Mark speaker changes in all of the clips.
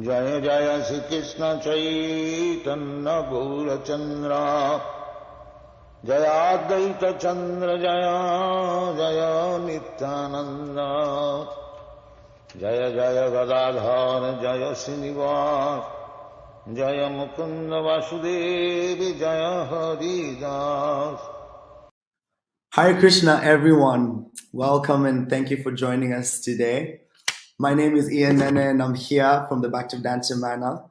Speaker 1: Jaya Jaya Sri Krishna Chaitanya Gaurachandra Jaya Advaita Chandra Jaya Jaya Nityananda Jaya Jaya Gadadhar Jaya Srinivas Jaya Mukunda Vasudevi Jaya Haridas.
Speaker 2: Hare Krishna, everyone. Welcome and thank you for joining us today. My name is Ian Nene and I'm here from the Bhaktivedanta Manor.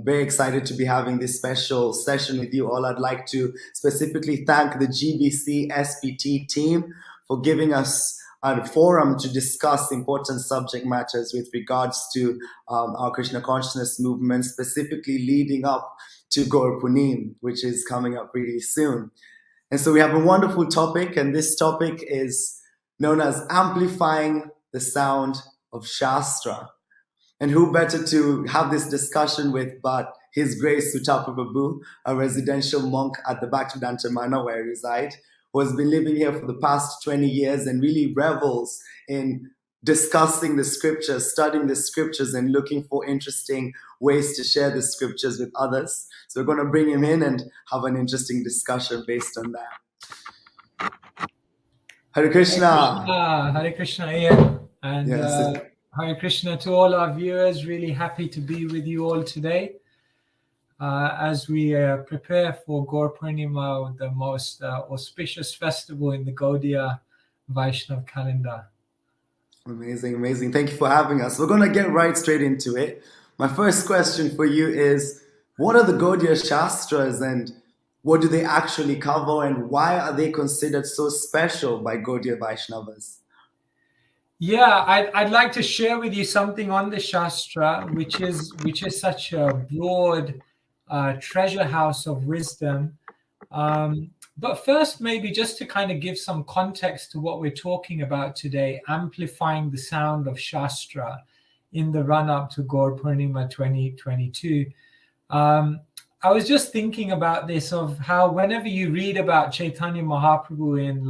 Speaker 2: Very excited to be having this special session with you all. I'd like to specifically thank the GBC SPT team for giving us a forum to discuss important subject matters with regards to our Krishna consciousness movement, specifically leading up to Gaur Purnima, which is coming up really soon. And so we have a wonderful topic, and this topic is known as Amplifying the Sound of Shastra. And who better to have this discussion with but His Grace Sutapa Prabhu, a residential monk at the Bhaktivedanta Manor where I reside, who has been living here for the past 20 years and really revels in discussing the scriptures, studying the scriptures, and looking for interesting ways to share the scriptures with others. So we're going to bring him in and have an interesting discussion based on that. Hare Krishna.
Speaker 3: Hare Krishna, Ian. And
Speaker 2: Yes.
Speaker 3: Hare Krishna to all our viewers. Really happy to be with you all today as we prepare for Gaur Purnima, the most auspicious festival in the Gaudiya Vaishnav calendar.
Speaker 2: Amazing, amazing. Thank you for having us. We're going to get right straight into it. My first question for you is, what are the Gaudiya Shastras and what do they actually cover and why are they considered so special by Gaudiya Vaishnavas?
Speaker 3: Yeah, I'd like to share with you something on the Shastra, which is such a broad treasure house of wisdom. But first, maybe just to kind of give some context to what we're talking about today, amplifying the sound of Shastra in the run-up to Gaur Purnima 2022. I was just thinking about this, of how whenever you read about Caitanya Mahaprabhu in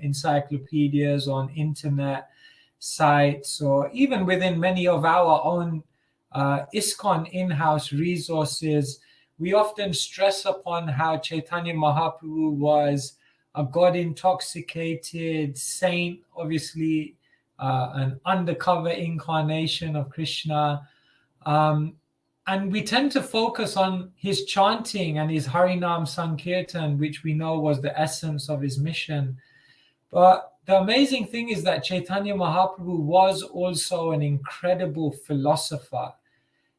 Speaker 3: encyclopedias, on internet sites, or even within many of our own ISKCON in-house resources, we often stress upon how Caitanya Mahaprabhu was a God-intoxicated saint, obviously an undercover incarnation of Krishna. And we tend to focus on his chanting and his Harinam Sankirtan, which we know was the essence of his mission. But the amazing thing is that Caitanya Mahaprabhu was also an incredible philosopher.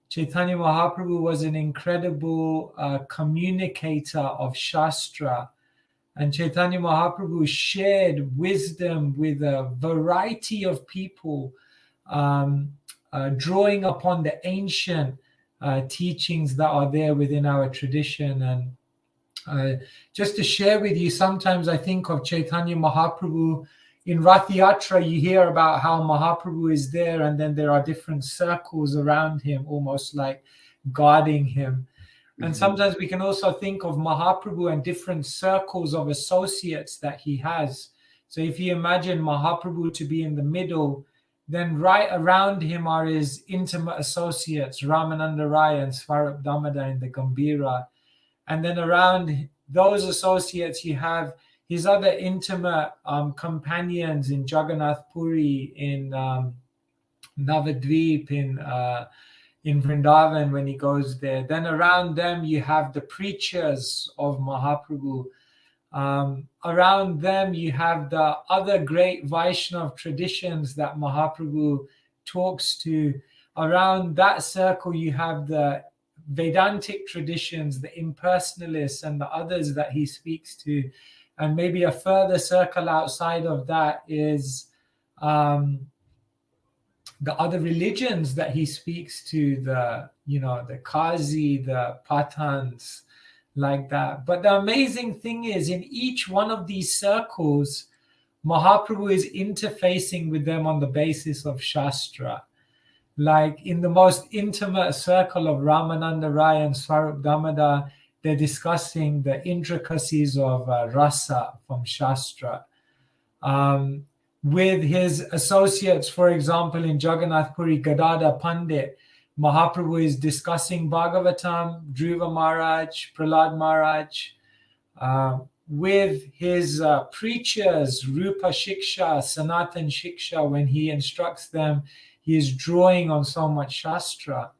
Speaker 3: Caitanya Mahaprabhu was an incredible communicator of Shastra. And Caitanya Mahaprabhu shared wisdom with a variety of people, drawing upon the ancient teachings that are there within our tradition. And just to share with you, sometimes I think of Caitanya Mahaprabhu in Rath Yatra. You hear about how Mahaprabhu is there and then there are different circles around him, almost like guarding him. And sometimes we can also think of Mahaprabhu and different circles of associates that he has. So if you imagine Mahaprabhu to be in the middle, then right around him are his intimate associates, Ramananda Rai and Swarup Damodar in the Gambhira. And then around those associates, you have his other intimate companions in Jagannath Puri, in Navadvip, in Vrindavan when he goes there. Then around them, you have the preachers of Mahaprabhu. Around them, you have the other great Vaishnav traditions that Mahaprabhu talks to. Around that circle, you have the Vedantic traditions, the impersonalists, and the others that he speaks to. And maybe a further circle outside of that is the other religions that he speaks to, the Qazi, the Pathans, like that. But the amazing thing is, in each one of these circles, Mahaprabhu is interfacing with them on the basis of Shastra. Like in the most intimate circle of Ramananda Rai and Swarup Damodar, they're discussing the intricacies of rasa from Shastra. With his associates, for example, in Jagannath Puri, Gadada Pandit, Mahaprabhu is discussing Bhagavatam, Dhruva Maharaj, Prahlad Maharaj, with his preachers, Rupa Shiksha, Sanatan Shiksha. When he instructs them, he is drawing on so much Shastra.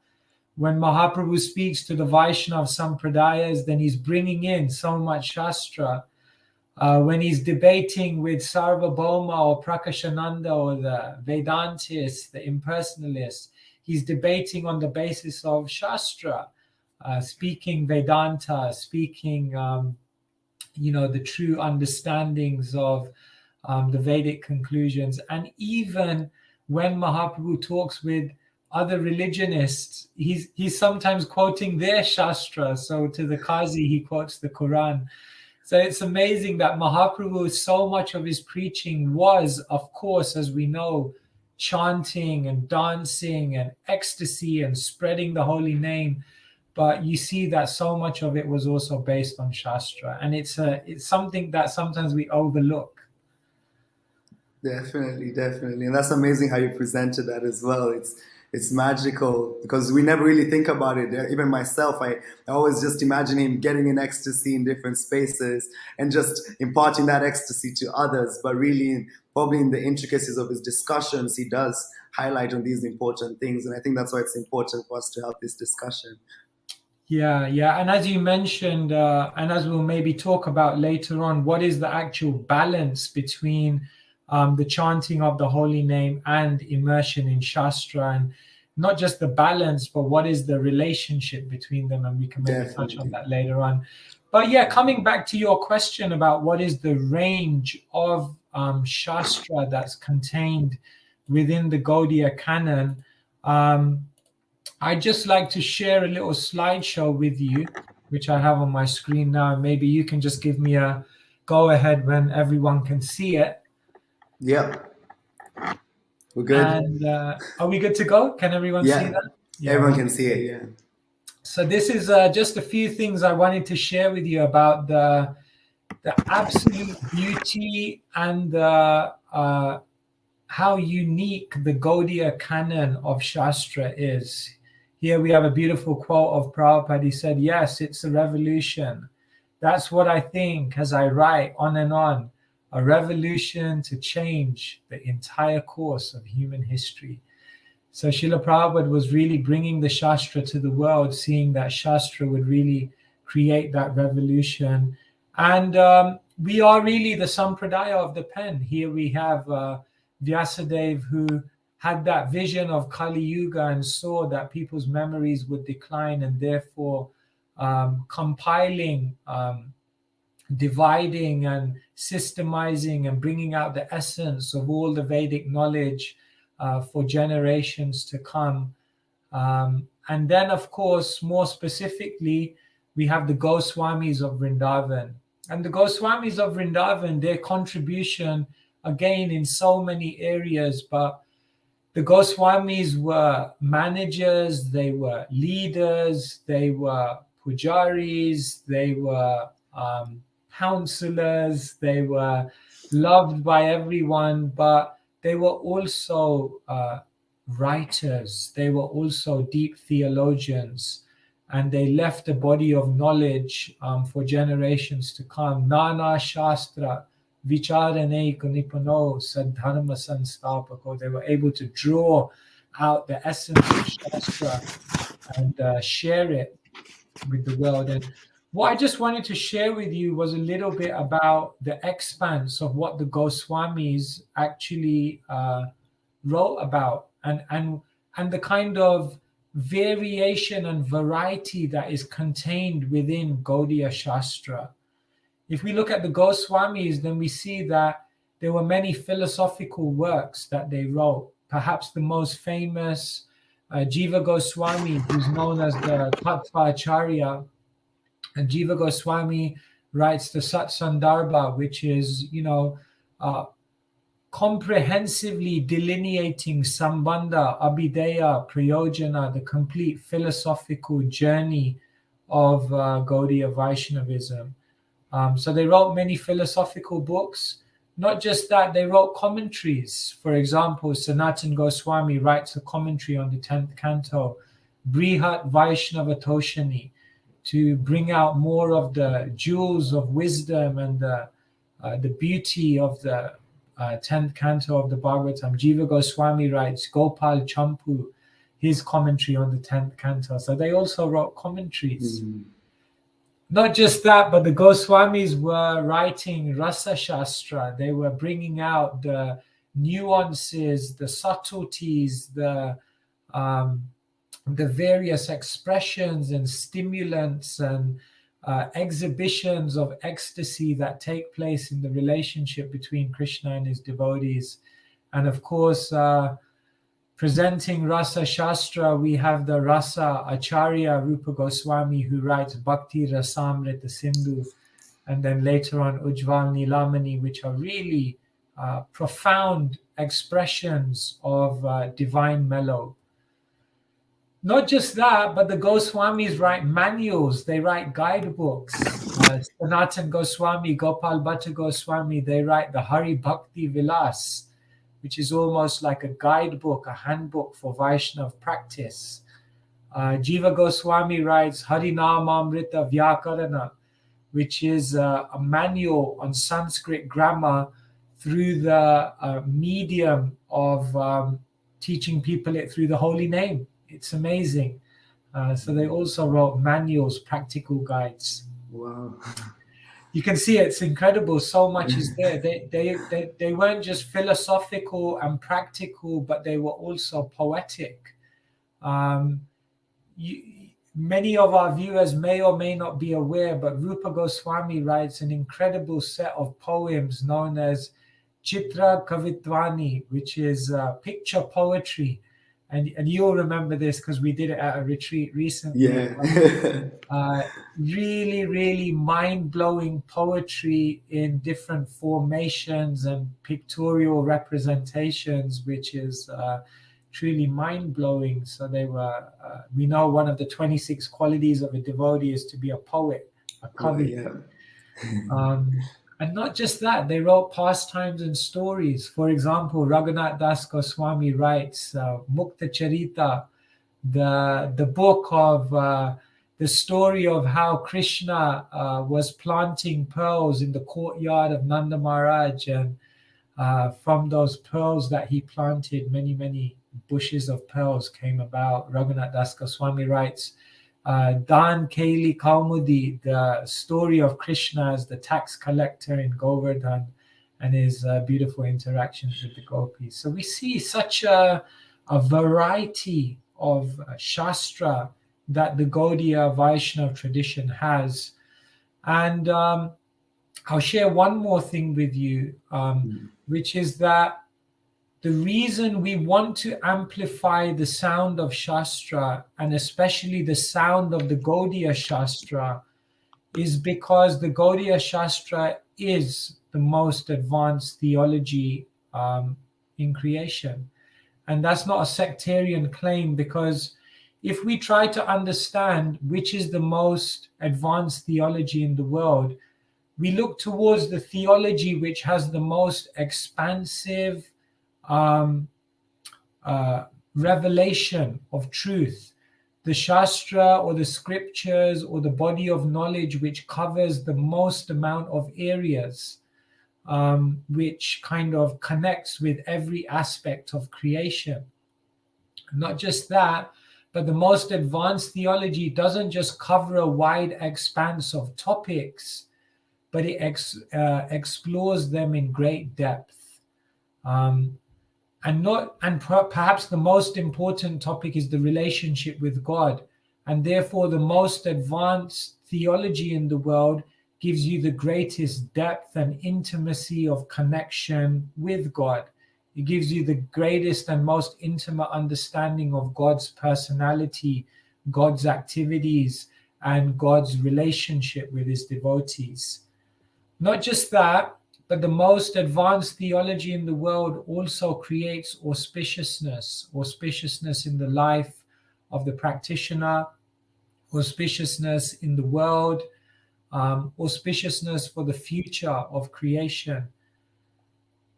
Speaker 3: When Mahaprabhu speaks to the Vaishnava Sampradayas, then he's bringing in so much Shastra. When he's debating with Sarvabhauma or Prakashananda or the Vedantists, the impersonalists, he's debating on the basis of Shastra, speaking Vedanta, speaking, the true understandings of the Vedic conclusions. And even when Mahaprabhu talks with other religionists, he's sometimes quoting their Shastra. So to the Qazi, he quotes the Quran. So it's amazing that Mahaprabhu, so much of his preaching was, of course, as we know, chanting and dancing and ecstasy and spreading the holy name. But you see that so much of it was also based on Shastra. And it's something that sometimes we overlook.
Speaker 2: Definitely. And that's amazing how you presented that as well. It's magical because we never really think about it. Even myself, I always just imagine him getting in ecstasy in different spaces and just imparting that ecstasy to others. But really, probably in the intricacies of his discussions, he does highlight on these important things. And I think that's why it's important for us to have this discussion.
Speaker 3: Yeah. And as you mentioned, and as we'll maybe talk about later on, what is the actual balance between the chanting of the holy name and immersion in Shastra, and not just the balance, but what is the relationship between them, and we can maybe touch on that later on. But yeah, coming back to your question about what is the range of Shastra that's contained within the Gaudiya canon, I'd just like to share a little slideshow with you, which I have on my screen now. Maybe you can just give me a go ahead when everyone can see it.
Speaker 2: Yep. We're good.
Speaker 3: And are we good to go? Can everyone see that?
Speaker 2: Yeah, everyone can see it, yeah.
Speaker 3: So this is just a few things I wanted to share with you about the absolute beauty and how unique the Gaudiya canon of Shastra is. Here we have a beautiful quote of Prabhupada. He said, yes, it's a revolution. That's what I think as I write on and on. A revolution to change the entire course of human history. So Srila Prabhupada was really bringing the Shastra to the world, seeing that Shastra would really create that revolution. And we are really the Sampradaya of the pen. Here we have Vyasadeva, who had that vision of Kali Yuga and saw that people's memories would decline, and therefore compiling, dividing and systemizing and bringing out the essence of all the Vedic knowledge for generations to come. And then, of course, more specifically, we have the Goswamis of Vrindavan. And the Goswamis of Vrindavan, their contribution, again, in so many areas, but the Goswamis were managers, they were leaders, they were pujaris, they were counselors, they were loved by everyone, but they were also writers, they were also deep theologians, and they left a body of knowledge for generations to come. Nana Shastra Vicharane Kunipano Sadharma Sanstapako. They were able to draw out the essence of Shastra and share it with the world. And what I just wanted to share with you was a little bit about the expanse of what the Goswamis actually wrote about, and the kind of variation and variety that is contained within Gaudiya Shastra. If we look at the Goswamis, then we see that there were many philosophical works that they wrote. Perhaps the most famous, Jiva Goswami, who's known as the Tattva Acharya. And Jiva Goswami writes the Satsandarbha, which is, comprehensively delineating Sambandha, Abhideya, Prayojana, the complete philosophical journey of Gaudiya Vaishnavism. So they wrote many philosophical books. Not just that, they wrote commentaries. For example, Sanatan Goswami writes a commentary on the 10th canto. Brihat Vaishnava Toshani, to bring out more of the jewels of wisdom and the beauty of the 10th canto of the Bhagavatam. Jiva Goswami writes, Gopal Champu, his commentary on the 10th canto. So they also wrote commentaries. Not just that, but the Goswamis were writing Rasa Shastra. They were bringing out the nuances, the subtleties, the various expressions and stimulants and exhibitions of ecstasy that take place in the relationship between Krishna and his devotees. And of course, presenting Rasa Shastra, we have the Rasa Acharya Rupa Goswami, who writes Bhakti Rasamrita Sindhu, and then later on Ujjval Nilamani, which are really profound expressions of divine mellow. Not just that, but the Goswamis write manuals, they write guidebooks. Sanatan Goswami, Gopal Bhatta Goswami, they write the Hari Bhakti Vilas, which is almost like a guidebook, a handbook for Vaishnav practice. Jiva Goswami writes Harinamamrita Vyakarana, which is a manual on Sanskrit grammar through the medium of teaching people it through the holy name. It's amazing. So they also wrote manuals, practical guides.
Speaker 2: Wow.
Speaker 3: You can see it's incredible. So much is there. They weren't just philosophical and practical, but they were also poetic. Many of our viewers may or may not be aware, but Rupa Goswami writes an incredible set of poems known as Chitra Kavitvani, which is picture poetry. And you'll remember this because we did it at a retreat recently.
Speaker 2: Yeah.
Speaker 3: Really, really mind-blowing poetry in different formations and pictorial representations, which is truly mind-blowing. So they were, we know one of the 26 qualities of a devotee is to be a poet, a kavi.
Speaker 2: Yeah.
Speaker 3: And not just that, they wrote pastimes and stories. For example, Raghunath Das Goswami writes Mukta Charita, the book of the story of how Krishna was planting pearls in the courtyard of Nanda Maharaj, and from those pearls that he planted, many bushes of pearls came about. Raghunath Das Goswami writes Dan Kaili Kaumudi, the story of Krishna as the tax collector in Govardhan and his beautiful interactions with the gopis. So we see such a variety of Shastra that the Gaudiya Vaishnava tradition has. And I'll share one more thing with you, which is that the reason we want to amplify the sound of Shastra, and especially the sound of the Gaudiya Shastra, is because the Gaudiya Shastra is the most advanced theology in creation. And that's not a sectarian claim, because if we try to understand which is the most advanced theology in the world, we look towards the theology which has the most expansive revelation of truth, the Shastra or the scriptures or the body of knowledge which covers the most amount of areas, which kind of connects with every aspect of creation. Not just that, but the most advanced theology doesn't just cover a wide expanse of topics, but it explores them in great depth. Perhaps the most important topic is the relationship with God. And therefore, the most advanced theology in the world gives you the greatest depth and intimacy of connection with God. It gives you the greatest and most intimate understanding of God's personality, God's activities, and God's relationship with his devotees. Not just that, but the most advanced theology in the world also creates auspiciousness in the life of the practitioner, auspiciousness in the world, auspiciousness for the future of creation.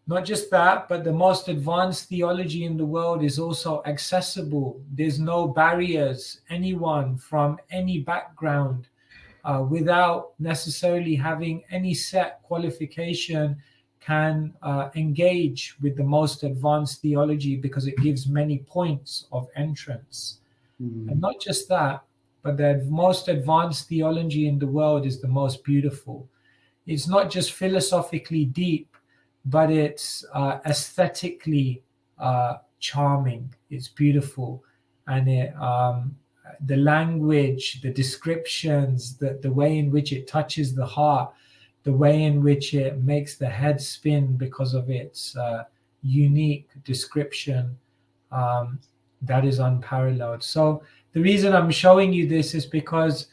Speaker 3: Not just that, but the most advanced theology in the world is also accessible. There's no barriers. Anyone from any background, without necessarily having any set qualification, can engage with the most advanced theology, because it gives many points of entrance. And not just that, but the most advanced theology in the world is the most beautiful. It's not just philosophically deep, but it's aesthetically charming. It's beautiful. And the language, the descriptions, the way in which it touches the heart, the way in which it makes the head spin because of its unique description, that is unparalleled. So the reason I'm showing you this is because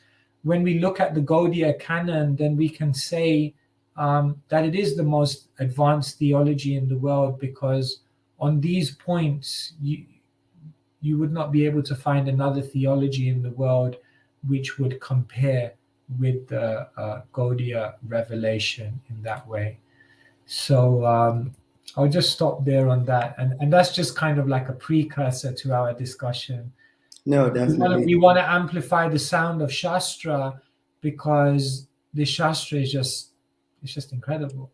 Speaker 3: when we look at the Gaudiya canon, then we can say that it is the most advanced theology in the world, because on these points, you would not be able to find another theology in the world which would compare with the Gaudiya revelation in that way. So I'll just stop there on that. And that's just kind of like a precursor to our discussion.
Speaker 2: No, definitely.
Speaker 3: We want to amplify the sound of Shastra, because the Shastra is just incredible.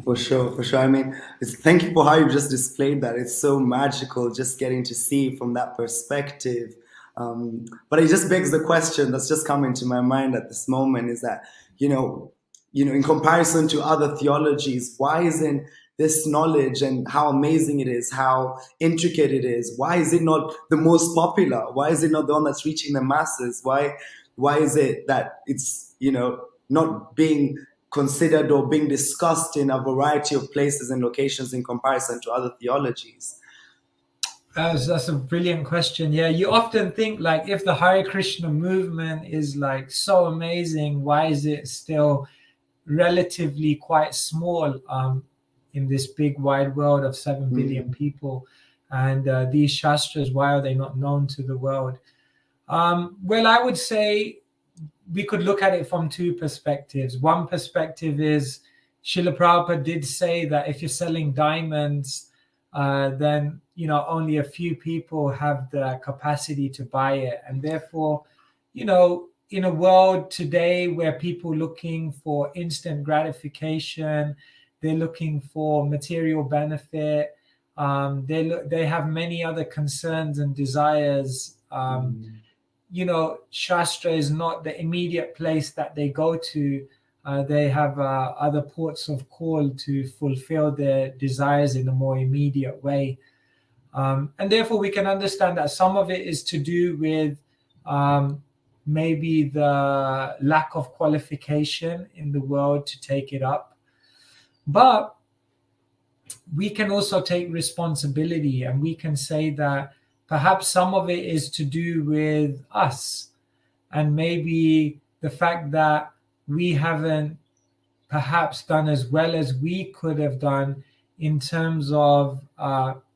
Speaker 2: For sure. I mean, thank you for how you just displayed that. It's so magical just getting to see from that perspective. But it just begs the question that's just coming to my mind at this moment, is that, in comparison to other theologies, why isn't this knowledge and how amazing it is, how intricate it is, why is it not the most popular? Why is it not the one that's reaching the masses? Why is it that it's, not being considered or being discussed in a variety of places and locations in comparison to other theologies?
Speaker 3: That's a brilliant question. Yeah, you often think, like, if the Hare Krishna movement is like so amazing, why is it still relatively quite small in this big wide world of 7 billion people? And these Shastras, why are they not known to the world? Well, I would say we could look at it from two perspectives. One perspective is Srila Prabhupada did say that if you're selling diamonds, then only a few people have the capacity to buy it. And therefore, in a world today where people are looking for instant gratification, they're looking for material benefit, they have many other concerns and desires. Shastra is not the immediate place that they go to. They have other ports of call to fulfill their desires in a more immediate way. And therefore, we can understand that some of it is to do with maybe the lack of qualification in the world to take it up. But we can also take responsibility, and we can say that perhaps some of it is to do with us, and maybe the fact that we haven't perhaps done as well as we could have done in terms of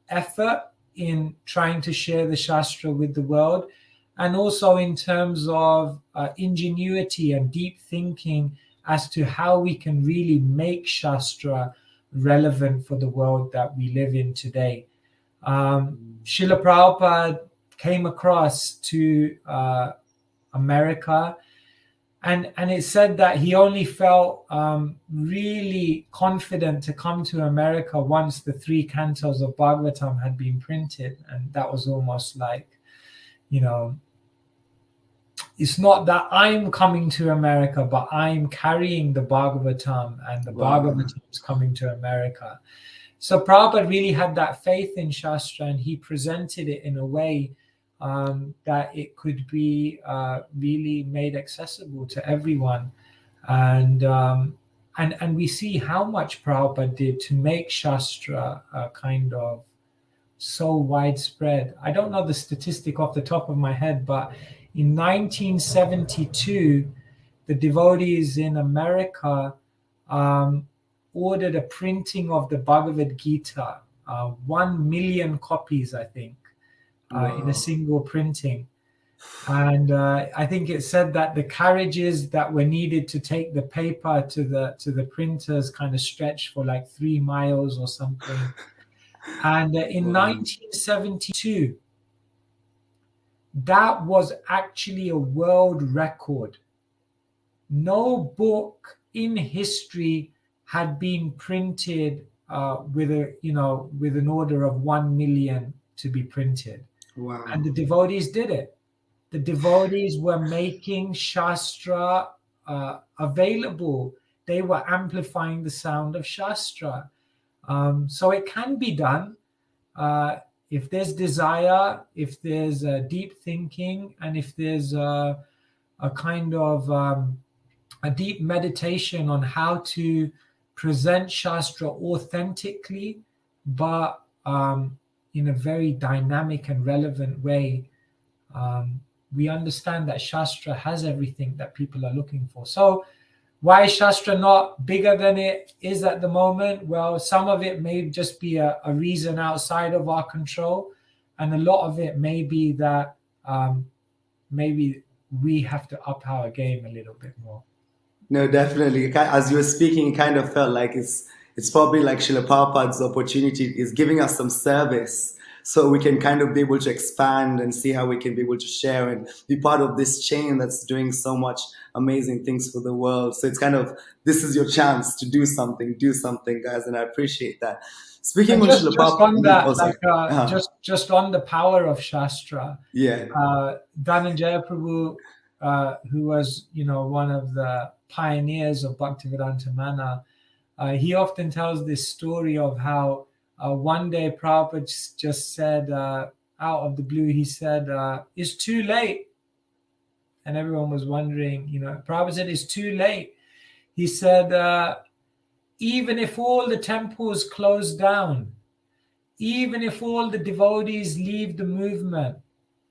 Speaker 3: effort in trying to share the Shastra with the world, and also in terms of ingenuity and deep thinking as to how we can really make Shastra relevant for the world that we live in today. Srila Prabhupada came across to America, and it said that he only felt really confident to come to America once the 3 cantos of Bhagavatam had been printed. And that was almost like, it's not that I'm coming to America, but I'm carrying the Bhagavatam, and the Bhagavatam is coming to America. So Prabhupada really had that faith in Shastra, and he presented it in a way that it could be really made accessible to everyone. And we see how much Prabhupada did to make Shastra kind of so widespread. I don't know the statistic off the top of my head, but in 1972, the devotees in America ordered a printing of the Bhagavad Gita, 1 million copies, I think, in a single printing. And I think it said that the carriages that were needed to take the paper to the printers kind of stretched for like 3 miles or something. And in 1972, that was actually a world record. No book in history had been printed with an order of 1 million to be printed.
Speaker 2: Wow.
Speaker 3: And the devotees did it. The devotees were making Shastra available. They were amplifying the sound of Shastra. So it can be done if there's desire, if there's deep thinking, and if there's a kind of a deep meditation on how to present Shastra authentically, but in a very dynamic and relevant way. We understand that Shastra has everything that people are looking for. So why is Shastra not bigger than it is at the moment? Well, some of it may just be a reason outside of our control. And a lot of it may be that maybe we have to up our game a little bit more.
Speaker 2: No, definitely. As you were speaking, it kind of felt like it's probably like Srila Prabhupada's opportunity is giving us some service so we can kind of be able to expand and see how we can be able to share and be part of this chain that's doing so much amazing things for the world. So it's kind of, this is your chance to do something, guys, and I appreciate that. Speaking of Srila
Speaker 3: just on
Speaker 2: Prabhupada,
Speaker 3: that, just on the power of Shastra.
Speaker 2: Yeah.
Speaker 3: Dhananjaya Prabhu, who was one of the pioneers of Bhaktivedanta Mana, he often tells this story of how one day Prabhupada just said, out of the blue, he said, it's too late. And everyone was wondering, Prabhupada said, it's too late. He said, even if all the temples close down, even if all the devotees leave the movement,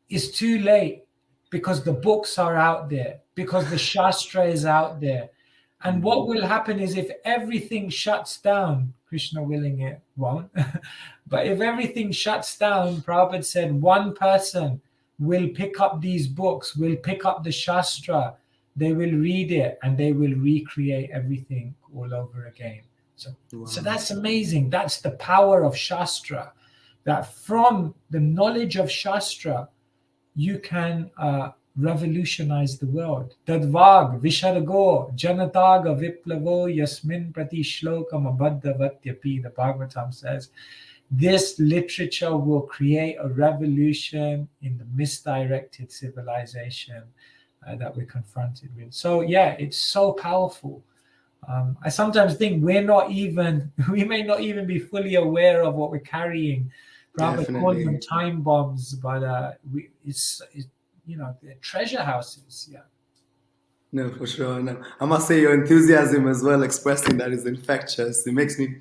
Speaker 3: it's too late, because the books are out there, because the Shastra is out there. And what will happen is if everything shuts down, Krishna willing it won't, but if everything shuts down, Prabhupada said, one person will pick up these books, will pick up the Shastra, they will read it, and they will recreate everything all over again. So that's amazing. That's the power of Shastra, that from the knowledge of Shastra, you can revolutionize the world. Tadvag vishargo janataga viplavo yasmin prati shlokam abaddavatyapi, the Bhagavatam says. This literature will create a revolution in the misdirected civilization that we're confronted with. So yeah, it's so powerful. I sometimes think we may not even be fully aware of what we're carrying. Prabhupada called them time bombs, but it's they're treasure houses. Yeah.
Speaker 2: No, for sure. No, I must say your enthusiasm as well, expressing that, is infectious. It makes me,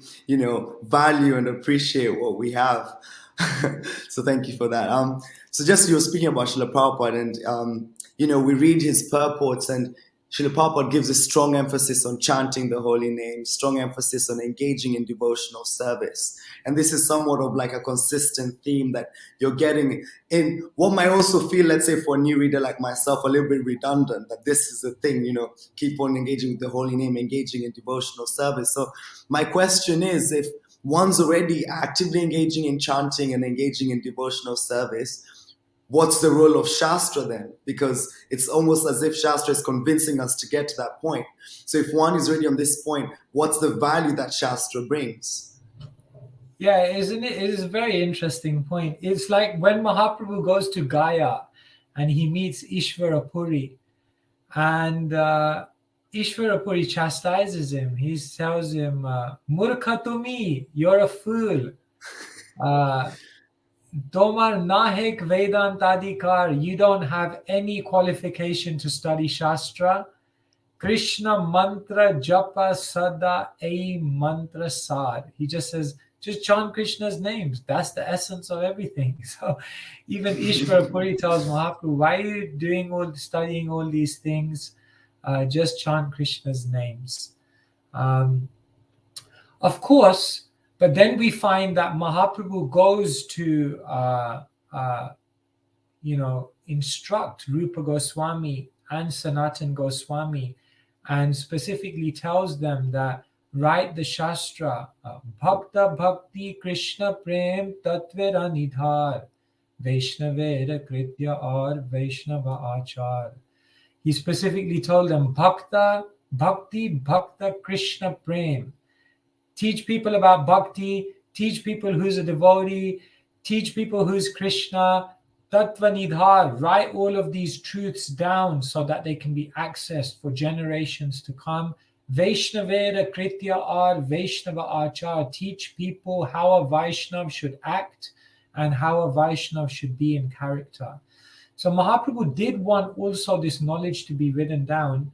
Speaker 2: value and appreciate what we have. So thank you for that. So just you were speaking about Srila Prabhupada, and we read his purports, and Srila Prabhupada gives a strong emphasis on chanting the holy name, strong emphasis on engaging in devotional service. And this is somewhat of like a consistent theme that you're getting in what might also feel, let's say for a new reader like myself, a little bit redundant, that this is the thing, keep on engaging with the holy name, engaging in devotional service. So my question is, if one's already actively engaging in chanting and engaging in devotional service, what's the role of Shastra then? Because it's almost as if Shastra is convincing us to get to that point. So if one is already on this point, what's the value that Shastra brings?
Speaker 3: Yeah, isn't it? It is a very interesting point. It's like when Mahaprabhu goes to Gaya and he meets Ishvara Puri, and Ishvara Puri chastises him. He tells him, Murkha tumi, you're a fool. Tomar nahek Vedantadikar, you don't have any qualification to study Shastra. Krishna mantra japa sada a mantra sad. He just says, just chant Krishna's names. That's the essence of everything. So even Ishvara Puri tells Mahaprabhu, why are you studying all these things? Just chant Krishna's names. Of course, but then we find that Mahaprabhu goes to instruct Rupa Goswami and Sanatan Goswami, and specifically tells them that write the Shastra, Bhakta Bhakti Krishna Prem Tatvera Nidhar Vaishnavera Kritya or Vaishnava Achar. He specifically told them Bhakta Bhakti Bhakta Krishna Prem. Teach people about bhakti, teach people who's a devotee, teach people who's Krishna. Tattva Nidhar, write all of these truths down so that they can be accessed for generations to come. Vaishnavera Kritya or Vaishnava Achar, teach people how a Vaishnav should act and how a Vaishnav should be in character. So Mahaprabhu did want also this knowledge to be written down.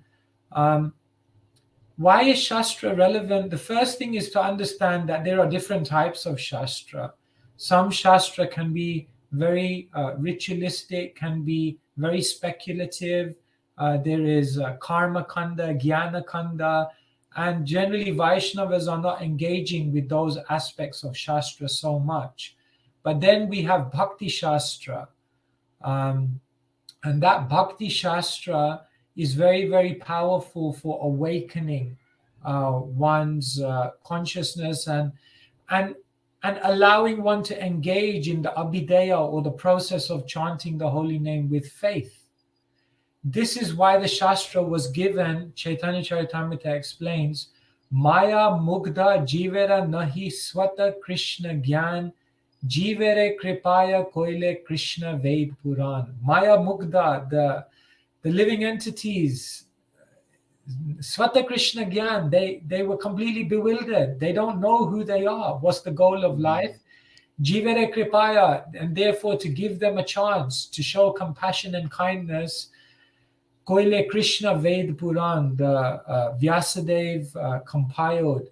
Speaker 3: Why is Shastra relevant? The first thing is to understand that there are different types of Shastra. Some Shastra can be very ritualistic, can be very speculative. There is Karma Kanda, Jnana Kanda, and generally Vaishnavas are not engaging with those aspects of Shastra so much. But then we have Bhakti Shastra. And that Bhakti Shastra is very, very powerful for awakening one's consciousness and allowing one to engage in the abhideya, or the process of chanting the holy name with faith. This is why the Shastra was given. Chaitanya Charitamrita explains, Maya Mugdha Jivera Nahi Swata Krishna Gyan Jivere Kripaya Koile Krishna Ved Puran. Maya Mugdha, the living entities, Swata Krishna Gyan, they were completely bewildered. They don't know who they are. What's the goal of life? Jivere Kripaya, and therefore to give them a chance to show compassion and kindness. Koile Krishna Ved Puran, the Vyasadeva compiled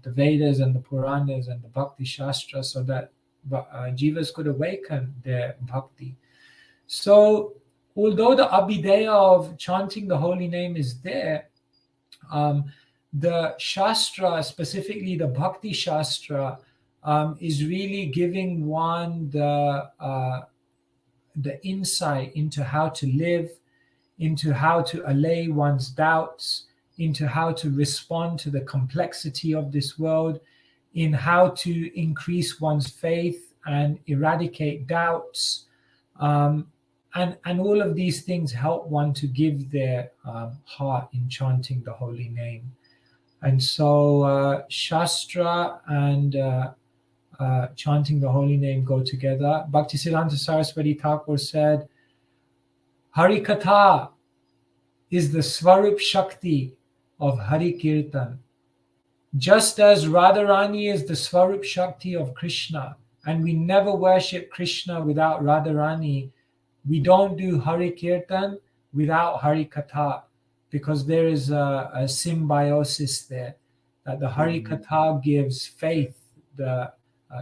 Speaker 3: the Vedas and the Puranas and the Bhakti Shastra so that jivas could awaken their bhakti. So, although the abhideya of chanting the holy name is there, the Shastra, specifically the Bhakti Shastra, is really giving one the insight into how to live, into how to allay one's doubts, into how to respond to the complexity of this world, in how to increase one's faith and eradicate doubts. And all of these things help one to give their heart in chanting the holy name. And so Shastra and chanting the holy name go together. Bhaktisiddhanta Saraswati Thakur said, Hari Katha is the Svarup Shakti of Hari Kirtan. Just as Radharani is the Svarup Shakti of Krishna, and we never worship Krishna without Radharani, we don't do Hari Kirtan without Hari Katha, because there is a symbiosis there, that the Hari Katha gives faith, the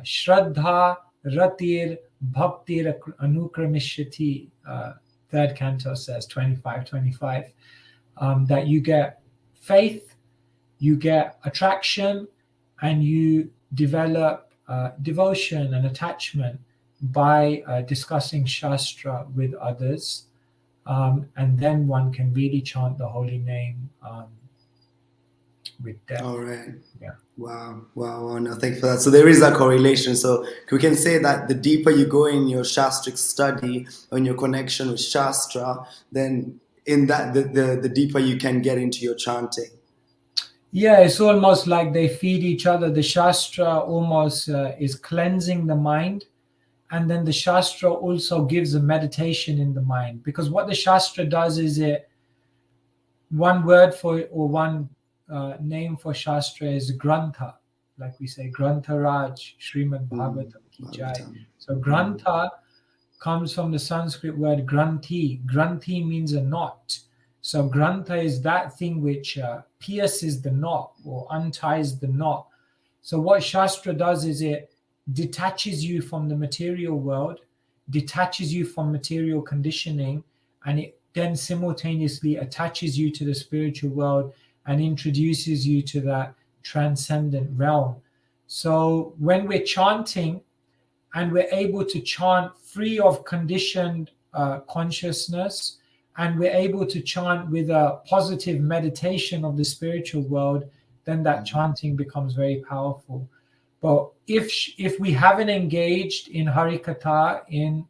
Speaker 3: Shraddha Ratir Bhaktir Anukramishati, third canto says 25, that you get faith, you get attraction, and you develop devotion and attachment by discussing Shastra with others. And then one can really chant the holy name with depth.
Speaker 2: All right.
Speaker 3: Yeah.
Speaker 2: Wow. No, thank you for that. So there is that correlation. So we can say that the deeper you go in your Shastric study, or in your connection with Shastra, then in that the deeper you can get into your chanting.
Speaker 3: Yeah, it's almost like they feed each other. The Shastra almost is cleansing the mind. And then the Shastra also gives a meditation in the mind. Because what the Shastra does is one word for, or one name for Shastra is Grantha. Like we say, Grantha Raj, Srimad Bhagavatam Ki Jai. So Grantha comes from the Sanskrit word Granthi. Granthi means a knot. So Grantha is that thing which pierces the knot or unties the knot. So what Shastra does is it detaches you from the material world, detaches you from material conditioning, and it then simultaneously attaches you to the spiritual world and introduces you to that transcendent realm. So when we're chanting and we're able to chant free of conditioned consciousness, and we're able to chant with a positive meditation of the spiritual world, then that chanting becomes very powerful. But if we haven't engaged in Harikatha, in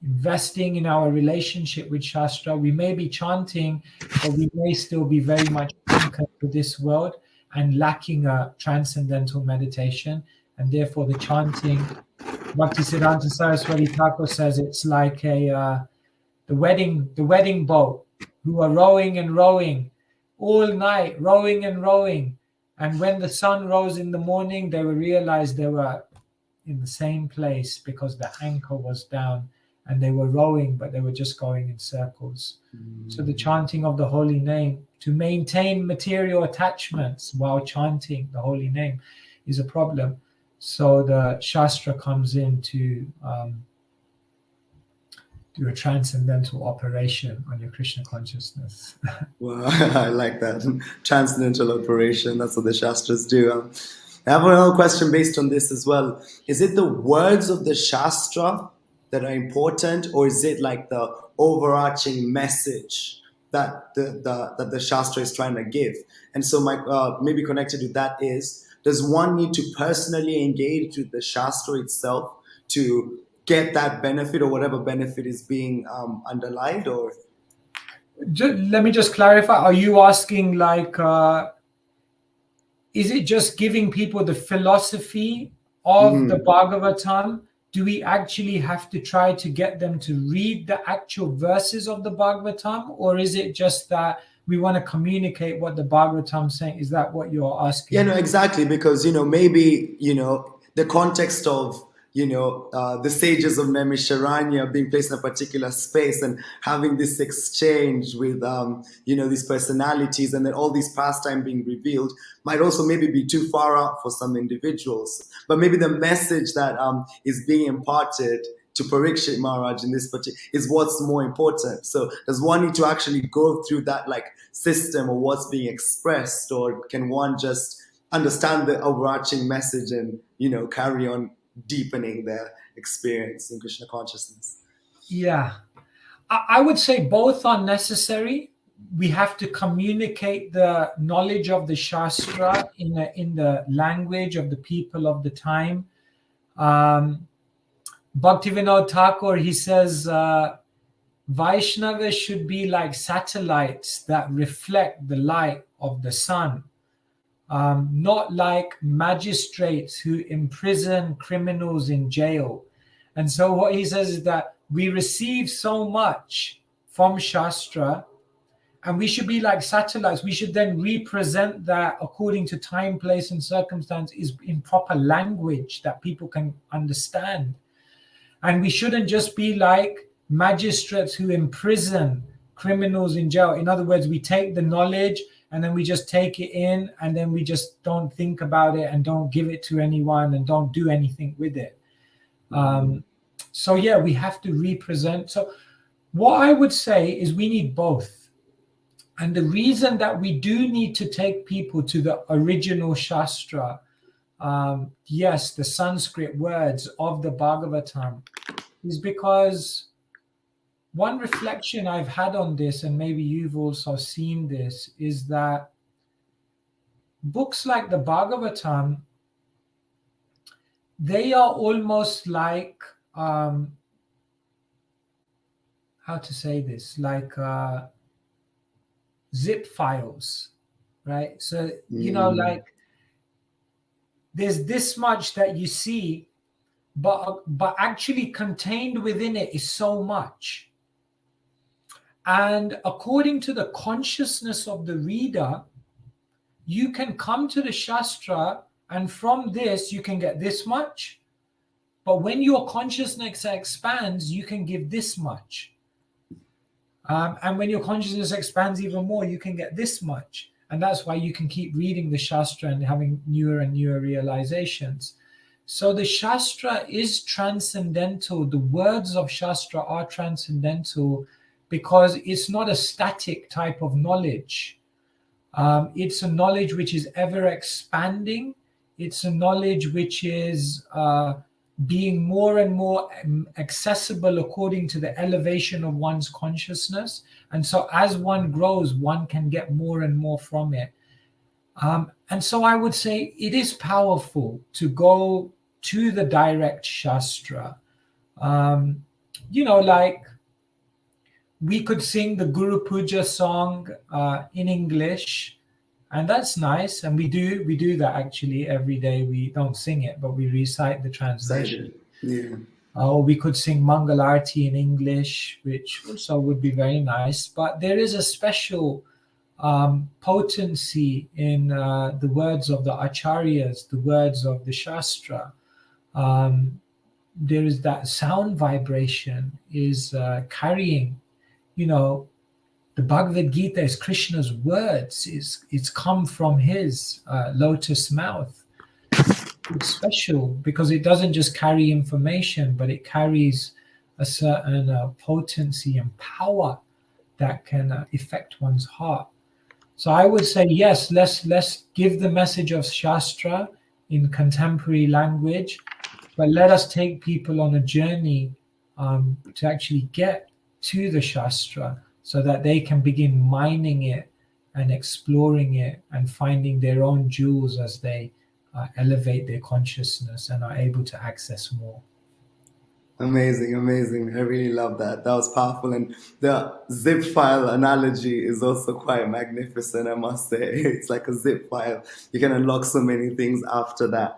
Speaker 3: investing in our relationship with Shastra, we may be chanting, but we may still be very much anchored to this world and lacking a transcendental meditation. And therefore the chanting, Bhaktisiddhanta Saraswati Thakur says, it's like the wedding boat who are rowing and rowing all night, rowing and rowing. And when the sun rose in the morning, they will realize they were in the same place because the anchor was down, and they were rowing, but they were just going in circles. So the chanting of the holy name, to maintain material attachments while chanting the holy name, is a problem. So the Shastra comes in to do a transcendental operation on your Krishna consciousness.
Speaker 2: Well, I like that. Transcendental operation, that's what the Shastras do. I have another question based on this as well. Is it the words of the Shastra that are important, or is it like the overarching message that the Shastra is trying to give? And so my maybe connected with that is, does one need to personally engage with the Shastra itself to get that benefit, or whatever benefit is being underlined? Or
Speaker 3: Let me just clarify. Are you asking like, is it just giving people the philosophy of the Bhagavatam? Do we actually have to try to get them to read the actual verses of the Bhagavatam? Or is it just that we want to communicate what the Bhagavatam is saying? Is that what you're asking?
Speaker 2: Yeah, no, exactly. Because, maybe, the context of, the sages of Naimisharanya being placed in a particular space and having this exchange with, these personalities, and then all these pastime being revealed might also maybe be too far out for some individuals. But maybe the message that is being imparted to Parikshit Maharaj in this particular is what's more important. So does one need to actually go through that like system of what's being expressed, or can one just understand the overarching message and, carry on deepening their experience in Krishna consciousness?
Speaker 3: Yeah, I would say both are necessary. We have to communicate the knowledge of the Shastra in the language of the people of the time. Bhaktivinoda Thakur, he says, Vaishnavas should be like satellites that reflect the light of the sun, not like magistrates who imprison criminals in jail. And so what he says is that we receive so much from Shastra, and we should be like satellites. We should then represent that according to time, place, and circumstance, is in proper language that people can understand. And we shouldn't just be like magistrates who imprison criminals in jail. In other words, we take the knowledge and then we just take it in, and then we just don't think about it and don't give it to anyone and don't do anything with it. So yeah, we have to represent. So what I would say is we need both. And the reason that we do need to take people to the original Shastra, yes, the Sanskrit words of the Bhagavatam, is because one reflection I've had on this, and maybe you've also seen this, is that books like the Bhagavatam, they are almost like, how to say this, like zip files, right? So, like there's this much that you see, but actually contained within it is so much. And according to the consciousness of the reader, you can come to the Shastra, and from this you can get this much. But when your consciousness expands, you can give this much. And when your consciousness expands even more, you can get this much. And that's why you can keep reading the Shastra and having newer and newer realizations. So the Shastra is transcendental. The words of Shastra are transcendental because it's not a static type of knowledge. It's a knowledge which is ever expanding. It's a knowledge which is being more and more accessible according to the elevation of one's consciousness. And so as one grows, one can get more and more from it. And so I would say it is powerful to go to the direct Shastra. Like we could sing the Guru Puja song in English, and that's nice. And we do that actually every day. We don't sing it, but we recite the translation.
Speaker 2: Yeah.
Speaker 3: Or we could sing Mangalarti in English, which also would be very nice. But there is a special potency in the words of the acharyas, the words of the Shastra. There is that sound vibration is carrying, the Bhagavad Gita is Krishna's words. It's come from his lotus mouth. It's special because it doesn't just carry information, but it carries a certain potency and power that can affect one's heart. So I would say, yes, let's give the message of Shastra in contemporary language, but let us take people on a journey to actually get to the Shastra so that they can begin mining it and exploring it and finding their own jewels as they elevate their consciousness and are able to access more.
Speaker 2: Amazing. I really love that. That was powerful. And the zip file analogy is also quite magnificent, I must say. It's like a zip file. You can unlock so many things after that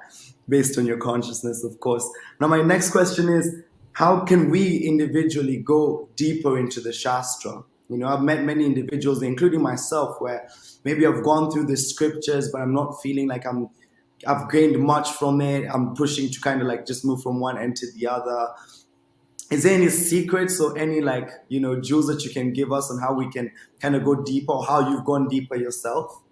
Speaker 2: based on your consciousness, of course. Now, my next question is, how can we individually go deeper into the Shastra? I've met many individuals, including myself, where maybe I've gone through the scriptures, but I'm not feeling like I've gained much from it. I'm pushing to kind of like just move from one end to the other. Is there any secrets or any jewels that you can give us on how we can kind of go deeper, or how you've gone deeper yourself?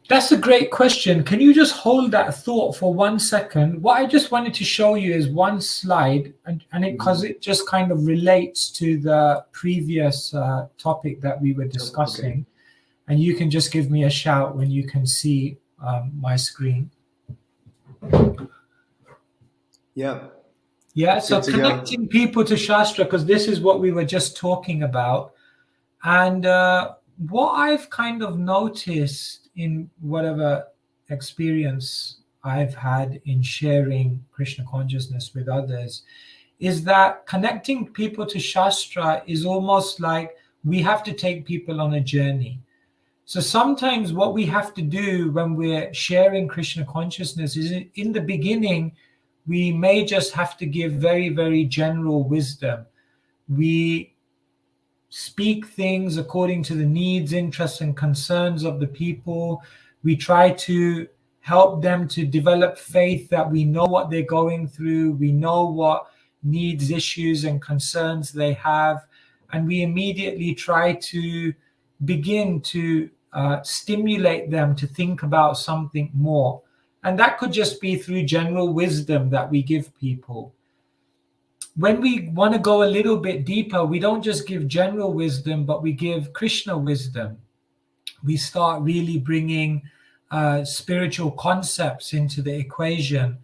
Speaker 3: That's a great question. Can you just hold that thought for 1 second? What I just wanted to show you is one slide, and because it just kind of relates to the previous topic that we were discussing. Okay. And you can just give me a shout when you can see my screen. Yeah, so connecting people to Shastra, because this is what we were just talking about. And what I've kind of noticed in whatever experience I've had in sharing Krishna consciousness with others is that connecting people to Shastra is almost like we have to take people on a journey. So sometimes what we have to do when we're sharing Krishna consciousness is in the beginning, we may just have to give very, very general wisdom. We speak things according to the needs, interests, and concerns of the people. We try to help them to develop faith that we know what they're going through. We know what needs, issues, and concerns they have. And we immediately try to begin to stimulate them to think about something more. And that could just be through general wisdom that we give people. When we want to go a little bit deeper, we don't just give general wisdom, but we give Krishna wisdom. We start really bringing spiritual concepts into the equation.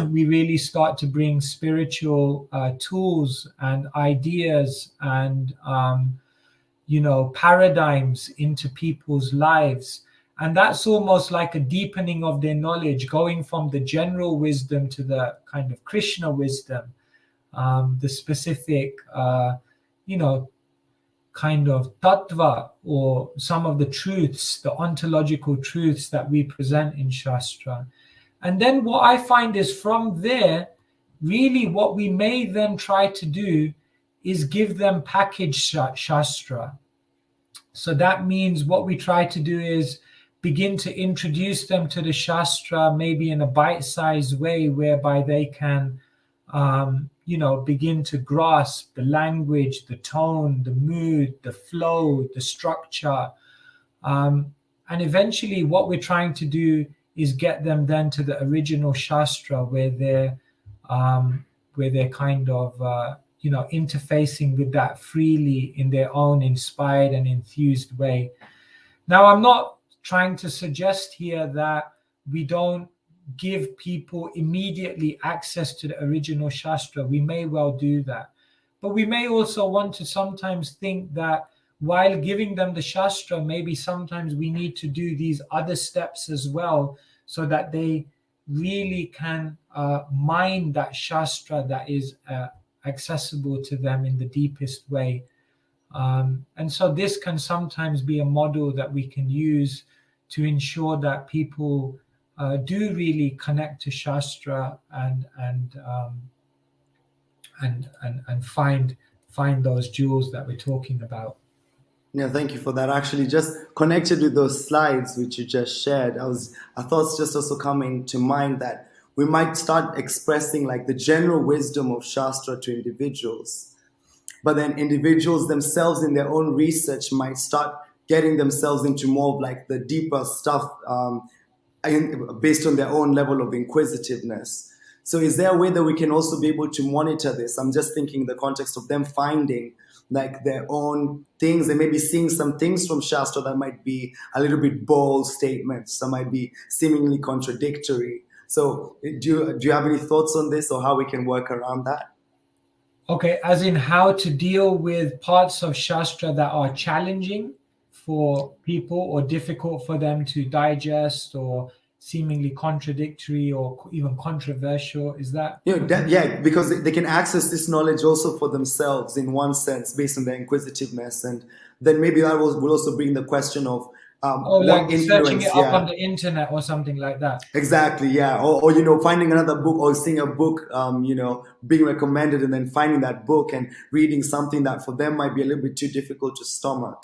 Speaker 3: We really start to bring spiritual tools and ideas and paradigms into people's lives. And that's almost like a deepening of their knowledge, going from the general wisdom to the kind of Krishna wisdom, the specific, kind of tattva, or some of the truths, the ontological truths that we present in Shastra. And then what I find is from there, really what we may then try to do is give them packaged Shastra. So that means what we try to do is begin to introduce them to the Shastra, maybe in a bite-sized way, whereby they can, begin to grasp the language, the tone, the mood, the flow, the structure. And eventually what we're trying to do is get them then to the original Shastra where they're kind of, interfacing with that freely in their own inspired and enthused way. Now, I'm not trying to suggest here that we don't give people immediately access to the original Shastra, we may well do that. But we may also want to sometimes think that while giving them the Shastra, maybe sometimes we need to do these other steps as well, so that they really can mine that Shastra that is accessible to them in the deepest way. And so this can sometimes be a model that we can use to ensure that people do really connect to Shastra and find those jewels that we're talking about.
Speaker 2: Yeah, thank you for that. Actually, just connected with those slides which you just shared, I thought just also coming to mind that we might start expressing like the general wisdom of Shastra to individuals, but then individuals themselves in their own research might start getting themselves into more of like the deeper stuff based on their own level of inquisitiveness. So is there a way that we can also be able to monitor this? I'm just thinking in the context of them finding like their own things. They may be seeing some things from Shastra that might be a little bit bold statements. Some might be seemingly contradictory. So do you have any thoughts on this, or how we can work around that?
Speaker 3: Okay, as in how to deal with parts of Shastra that are challenging for people or difficult for them to digest, or seemingly contradictory or even controversial. Is that?
Speaker 2: Yeah, because they can access this knowledge also for themselves in one sense based on their inquisitiveness, and then maybe that will also bring the question of
Speaker 3: like searching it up on the internet or something like that.
Speaker 2: Exactly, yeah. Or finding another book, or seeing a book, being recommended, and then finding that book and reading something that for them might be a little bit too difficult to stomach.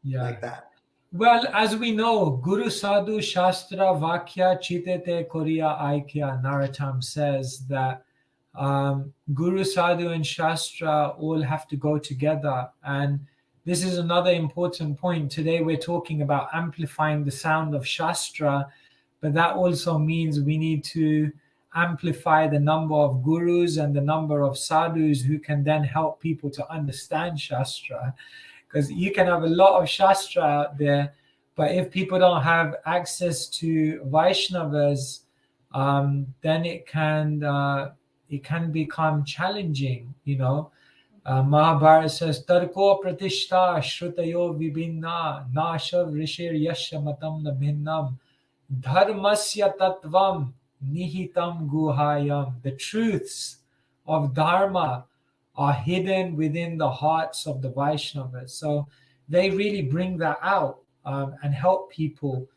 Speaker 2: Yeah. Like that.
Speaker 3: Well, as we know, Guru Sadhu Shastra Vakya Chitete Koriya Aikya, Narottam says that Guru Sadhu and Shastra all have to go together. And this is another important point. Today we're talking about amplifying the sound of Shastra, but that also means we need to amplify the number of gurus and the number of sadhus who can then help people to understand Shastra. Because you can have a lot of Shastra out there, but if people don't have access to Vaishnavas, then it can become challenging, Mahabharata says, Tarko pratishta shrutayo vibhinna nashav rishir yasya matam na bhinnam dharmasya tattvam nihitam guhayam. The truths of Dharma are hidden within the hearts of the Vaishnavas. So they really bring that out and help people.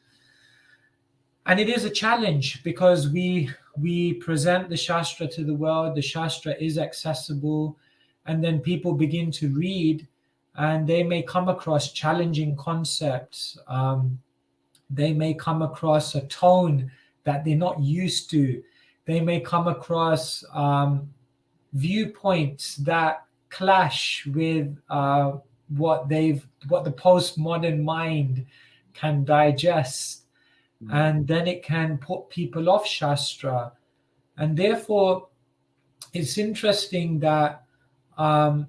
Speaker 3: And it is a challenge because we present the Shastra to the world. The Shastra is accessible. And then people begin to read, and they may come across challenging concepts. They may come across a tone that they're not used to. They may come across viewpoints that clash with what the postmodern mind can digest, and then it can put people off Shastra. And therefore, it's interesting that the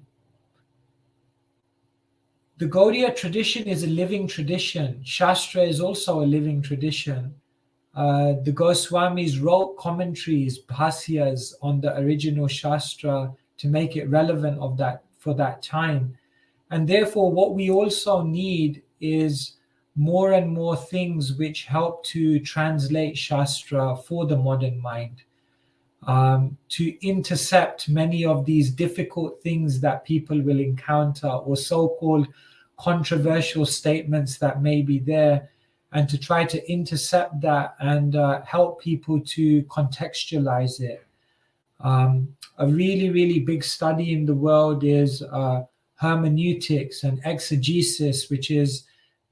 Speaker 3: Gaudiya tradition is a living tradition. Shastra is also a living tradition. The Goswamis wrote commentaries, bhasyas, on the original Shastra to make it relevant for that time. And therefore, what we also need is more and more things which help to translate Shastra for the modern mind, to intercept many of these difficult things that people will encounter, or so-called controversial statements that may be there, and to try to intercept that and help people to contextualize it. A really, really big study in the world is hermeneutics and exegesis, which is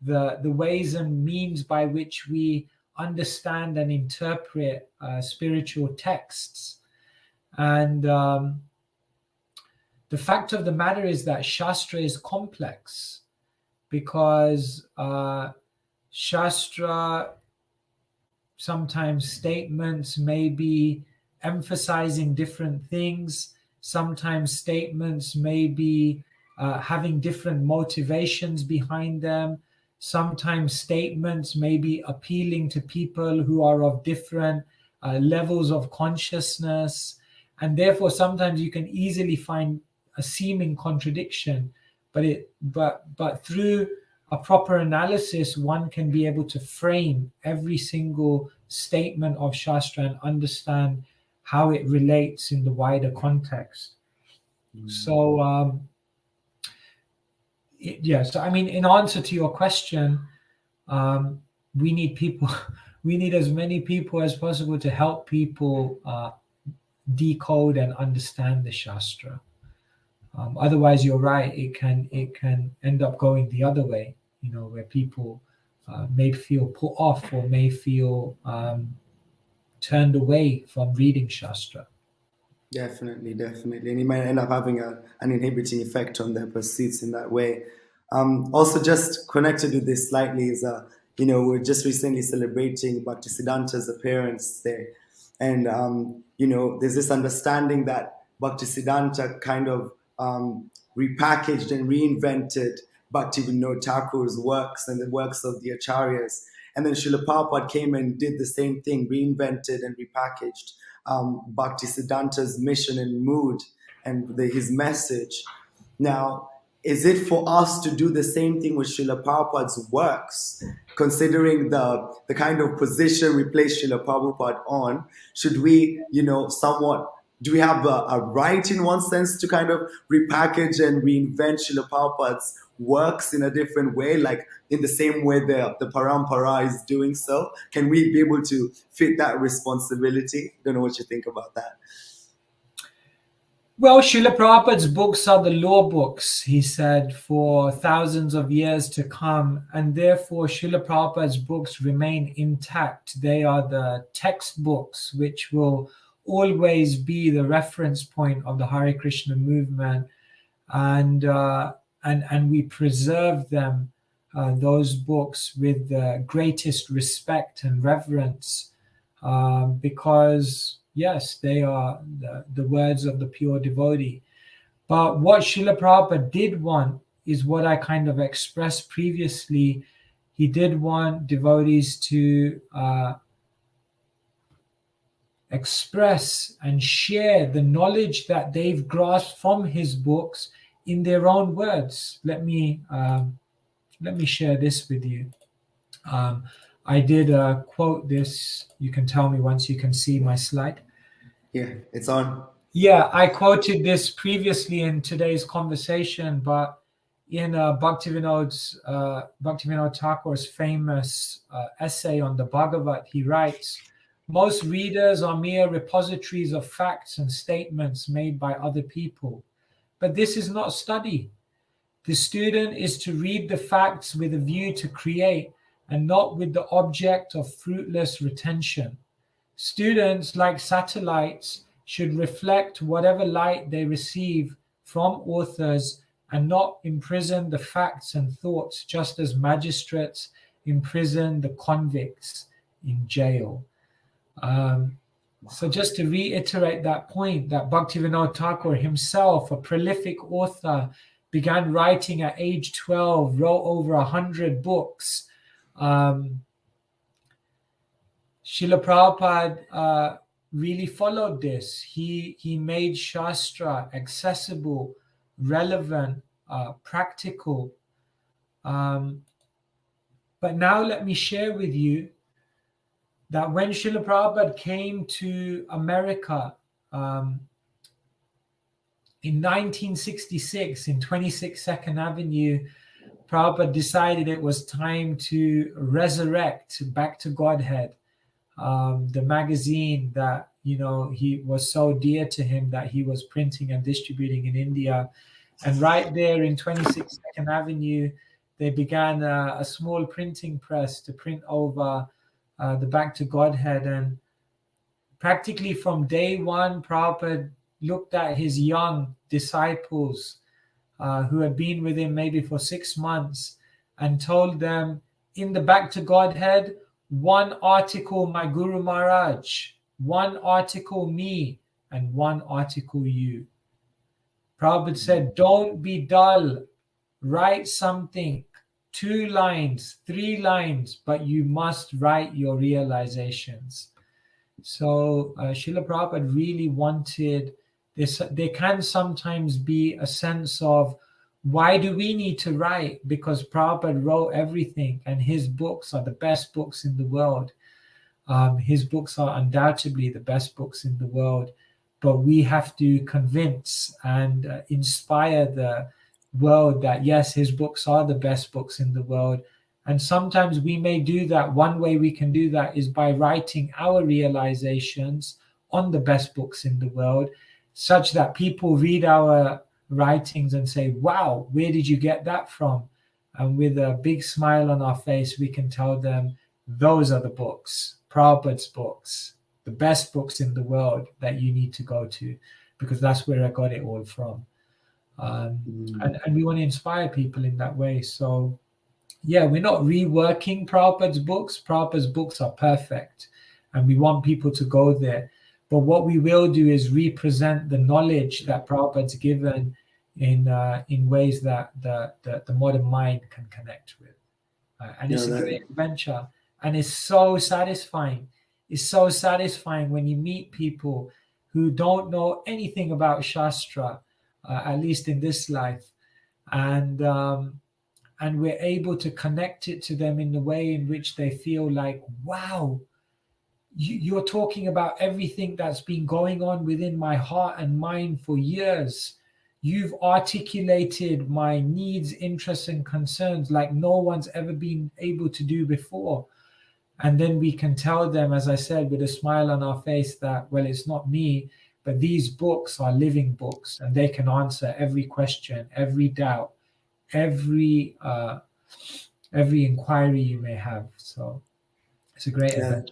Speaker 3: the ways and means by which we understand and interpret spiritual texts. And the fact of the matter is that Shastra is complex, because Shastra, sometimes statements may be emphasizing different things. Sometimes statements may be having different motivations behind them. Sometimes statements may be appealing to people who are of different levels of consciousness, and therefore sometimes you can easily find a seeming contradiction, but through a proper analysis, one can be able to frame every single statement of Shastra and understand how it relates in the wider context. So so I mean, in answer to your question, we need people. We need as many people as possible to help people decode and understand the Shastra. Otherwise, you're right. It can end up going the other way. Where people may feel put off or may feel turned away from reading Shastra.
Speaker 2: Definitely. And it might end up having an inhibiting effect on their pursuits in that way. Also, just connected with this slightly is, we're just recently celebrating Bhaktisiddhanta's appearance there. And, there's this understanding that Bhaktisiddhanta kind of repackaged and reinvented Bhaktivinoda Thakur's works and the works of the Acharyas. And then Srila Prabhupada came and did the same thing, reinvented and repackaged Bhaktisiddhanta's mission and mood and his message. Now, is it for us to do the same thing with Srila Prabhupada's works, considering the kind of position we place Srila Prabhupada on? Should we, somewhat, do we have a right in one sense to kind of repackage and reinvent Srila Prabhupada's works in a different way, like in the same way the Parampara is doing so? Can we be able to fit that responsibility? Don't know what you think about that.
Speaker 3: Well, Srila Prabhupada's books are the law books, he said, for thousands of years to come, and therefore Srila Prabhupada's books remain intact. They are the textbooks which will always be the reference point of the Hare Krishna movement, and we preserve them, those books, with the greatest respect and reverence, because yes, they are the words of the pure devotee. But what Srila Prabhupada did want is what I kind of expressed previously. He did want devotees to express and share the knowledge that they've grasped from his books in their own words. Let me share this with you. I did quote this. You can tell me once you can see my slide.
Speaker 2: Yeah, it's on.
Speaker 3: Yeah, I quoted this previously in today's conversation, but in Bhaktivinoda Thakur's famous essay on the Bhagavad, he writes, "Most readers are mere repositories of facts and statements made by other people. But this is not study. The student is to read the facts with a view to create, and not with the object of fruitless retention. Students, like satellites, should reflect whatever light they receive from authors and not imprison the facts and thoughts, just as magistrates imprison the convicts in jail." So just to reiterate that point, that Bhaktivinoda Thakur himself, a prolific author, began writing at age 12, wrote over 100 books. Srila Prabhupada really followed this. He made Shastra accessible, relevant, practical. But now let me share with you that when Srila Prabhupada came to America in 1966, in 26 Second Avenue, Prabhupada decided it was time to resurrect Back to Godhead, the magazine that, he was so dear to him that he was printing and distributing in India. And right there in 26 Second Avenue, they began a small printing press to print over the Back to Godhead. And practically from day one, Prabhupada looked at his young disciples who had been with him maybe for 6 months and told them, in the Back to Godhead, one article my Guru Maharaj, one article me, and one article you. Prabhupada said, don't be dull, write something, 2 lines, 3 lines, but you must write your realizations. So Srila Prabhupada really wanted this. There can sometimes be a sense of, why do we need to write? Because Prabhupada wrote everything, and his books are the best books in the world. His books are undoubtedly the best books in the world, but we have to convince and inspire the world that yes, his books are the best books in the world. And sometimes we may do that. One way we can do that is by writing our realizations on the best books in the world, such that people read our writings and say, wow, where did you get that from? And with a big smile on our face, we can tell them, those are the books, Prabhupada's books, the best books in the world that you need to go to, because that's where I got it all from. And we want to inspire people in that way. So yeah, we're not reworking Prabhupada's books. Prabhupada's books are perfect, and we want people to go there. But what we will do is represent the knowledge that Prabhupada's given in ways that the modern mind can connect with. And it's a great adventure. And it's so satisfying. It's so satisfying when you meet people who don't know anything about Shastra, at least in this life. And we're able to connect it to them in the way in which they feel like, wow, you're talking about everything that's been going on within my heart and mind for years. You've articulated my needs, interests, and concerns like no one's ever been able to do before. And then we can tell them, as I said, with a smile on our face that, well, it's not me, but these books are living books, and they can answer every question, every doubt, every inquiry you may have. So it's a great event.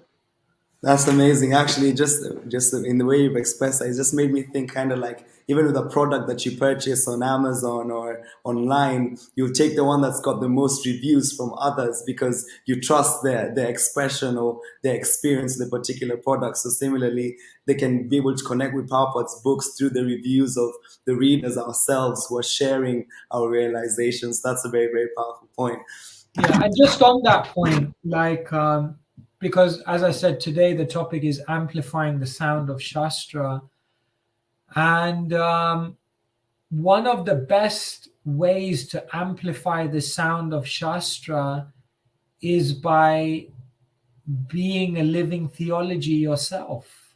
Speaker 2: That's amazing. Actually, just in the way you've expressed it just made me think kind of like, even with a product that you purchase on Amazon or online, you'll take the one that's got the most reviews from others because you trust their expression or their experience with the particular product. So similarly, they can be able to connect with Prabhupada's books through the reviews of the readers ourselves who are sharing our realizations. That's a very, very powerful point.
Speaker 3: Yeah, and just on that point, like, because as I said today, the topic is amplifying the sound of Shastra. And one of the best ways to amplify the sound of Shastra is by being a living theology yourself.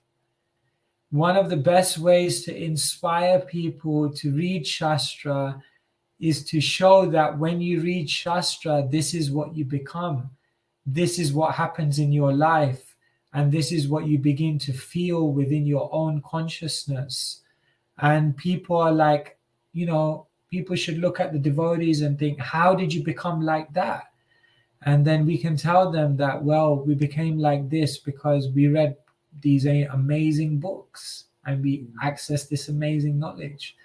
Speaker 3: One of the best ways to inspire people to read Shastra is to show that when you read Shastra, this is what you become. This is what happens in your life. And this is what you begin to feel within your own consciousness. And people are like, people should look at the devotees and think, how did you become like that? And then we can tell them that, well, we became like this because we read these amazing books and we accessed this amazing knowledge.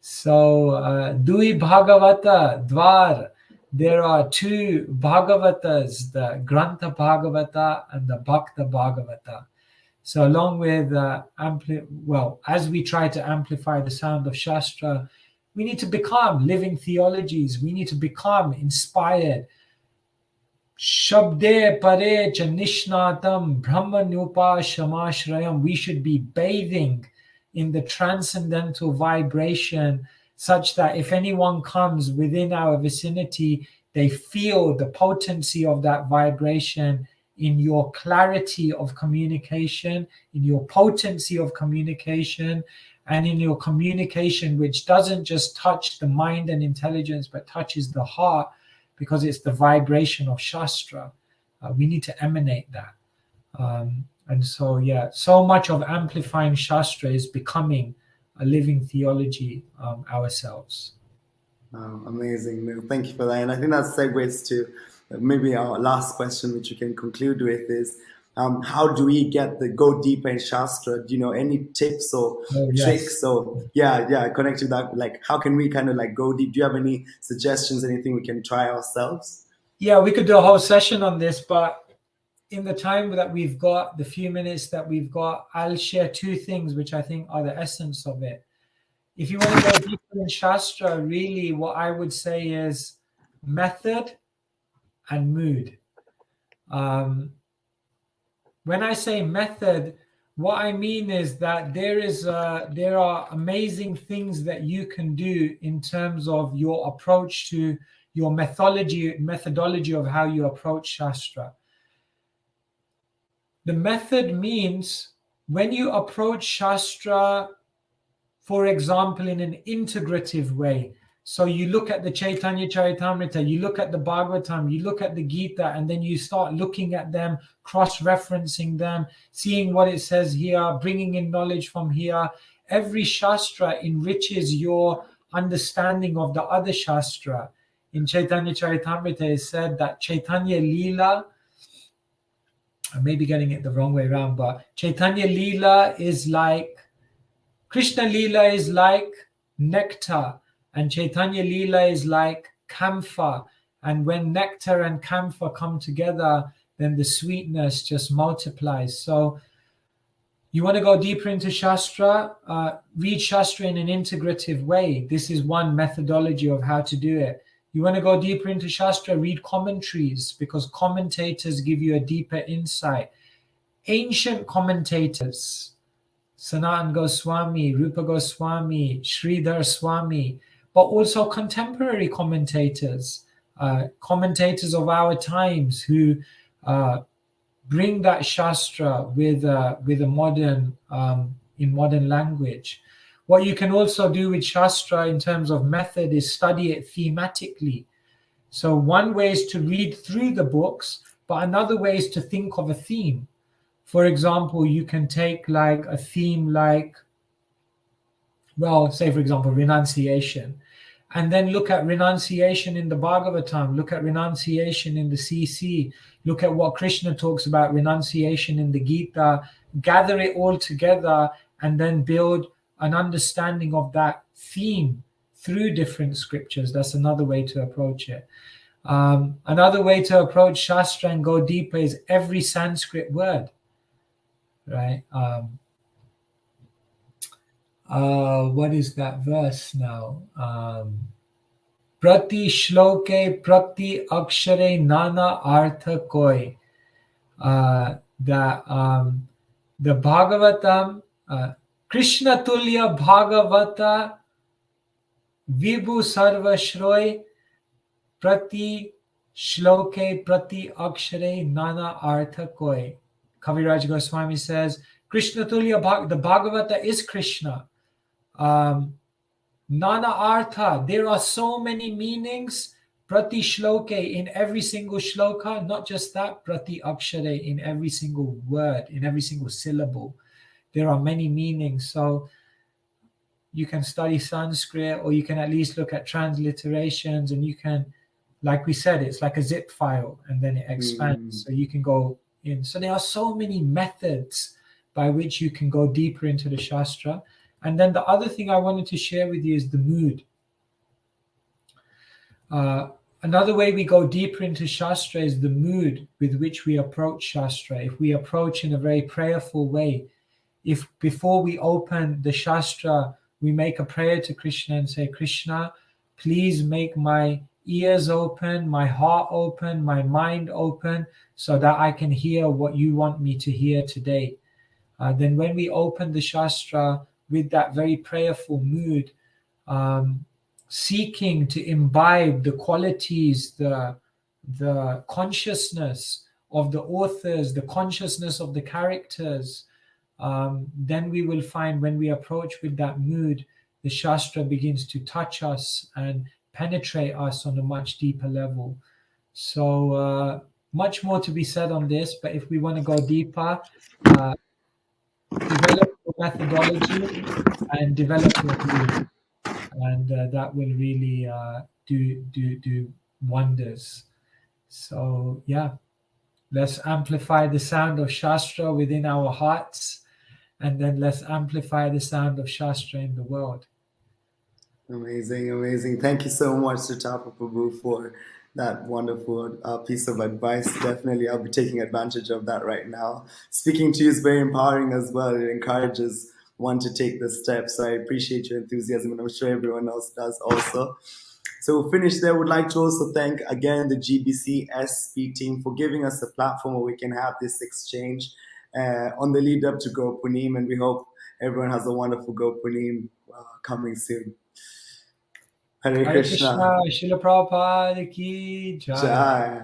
Speaker 3: So, Dui Bhagavata Dvar, there are two Bhagavatas, the Grantha Bhagavata and the Bhakta Bhagavata. So along with, as we try to amplify the sound of Shastra, we need to become living theologies. We need to become inspired. Shabde pare cha nishnatam brahmanupa shamashrayam. We should be bathing in the transcendental vibration such that if anyone comes within our vicinity, they feel the potency of that vibration in your clarity of communication, in your potency of communication, and in your communication, which doesn't just touch the mind and intelligence, but touches the heart, because it's the vibration of Shastra. We need to emanate that. And so, so much of amplifying Shastra is becoming a living theology ourselves.
Speaker 2: Amazing. Thank you for that. And I think that segues to maybe our last question, which we can conclude with is, how do we go deeper in Shastra? Do you know any tips or tricks? So connect to that. Like, how can we kind of like go deep? Do you have any suggestions, anything we can try ourselves?
Speaker 3: Yeah, we could do a whole session on this, but in the time that we've got, the few minutes that we've got, I'll share two things which I think are the essence of it. If you want to go deeper in Shastra, really what I would say is method and mood. When I say method, What I mean is that there are amazing things that you can do in terms of your approach to your methodology of how you approach Shastra. The method means when you approach Shastra, for example, in an integrative way. So you look at the Chaitanya Charitamrita, you look at the Bhagavatam, you look at the Gita, and then you start looking at them, cross-referencing them, seeing what it says here, bringing in knowledge from here. Every Shastra enriches your understanding of the other Shastra. In Chaitanya Charitamrita, it said that Chaitanya Leela, I may be getting it the wrong way around, but Chaitanya Leela is like, Krishna Leela is like nectar, and Chaitanya Leela is like camphor. And when nectar and camphor come together, then the sweetness just multiplies. So you want to go deeper into Shastra, read Shastra in an integrative way. This is one methodology of how to do it. You want to go deeper into Shastra, read commentaries, because commentators give you a deeper insight. Ancient commentators, Sanatan Goswami, Rupa Goswami, Sridhar Swami, but also contemporary commentators, commentators of our times who bring that Shastra with a modern, in modern language. What you can also do with Shastra in terms of method is study it thematically. So one way is to read through the books, but another way is to think of a theme. For example, you can take like a theme like, well, say for example, renunciation, and then look at renunciation in the Bhagavatam, look at renunciation in the CC, look at what Krishna talks about renunciation in the Gita, gather it all together, and then build an understanding of that theme through different scriptures. That's another way to approach it. Another way to approach Shastra and go deeper is every Sanskrit word. Right? What is that verse now? Prati shloke prati akshare nana artha koi. The Bhagavatam, Krishna Tulya Bhagavata Vibhu Sarva Shroy Prati shloke prati akshare nana artha koi. Kaviraj Goswami says, Krishna Tulya, the Bhagavata is Krishna. Nana Artha, there are so many meanings. Prati Shloke, in every single shloka, not just that, Prati Akshare, in every single word, in every single syllable. There are many meanings. So you can study Sanskrit, or you can at least look at transliterations, and you can, like we said, it's like a zip file, and then it expands. So you can go in. So there are so many methods by which you can go deeper into the Shastra. And then the other thing I wanted to share with you is the mood. Another way we go deeper into Shastra is the mood with which we approach Shastra. If we approach in a very prayerful way, if before we open the Shastra, we make a prayer to Krishna and say, Krishna, please make my ears open, my heart open, my mind open, so that I can hear what you want me to hear today. Then when we open the Shastra with that very prayerful mood, seeking to imbibe the qualities, the consciousness of the authors, the consciousness of the characters, then we will find when we approach with that mood, the Shastra begins to touch us and penetrate us on a much deeper level. So much more to be said on this, but if we want to go deeper, develop your methodology and develop your mood, and that will really do wonders. So yeah, let's amplify the sound of Shastra within our hearts, and then let's amplify the sound of Shastra in the world.
Speaker 2: Amazing, amazing. Thank you so much, Sutapa Prabhu, for that wonderful piece of advice. Definitely, I'll be taking advantage of that right now. Speaking to you is very empowering as well. It encourages one to take the steps. So I appreciate your enthusiasm, and I'm sure everyone else does also. So we'll finish there. Would like to also thank again the GBC SP team for giving us a platform where we can have this exchange. on the lead up to Gaur Purnima, and we hope everyone has a wonderful Gaur Purnima coming soon. Hare
Speaker 3: Hare
Speaker 2: Krishna.
Speaker 3: Krishna, Srila Prabhupada ki jai.
Speaker 2: Jai.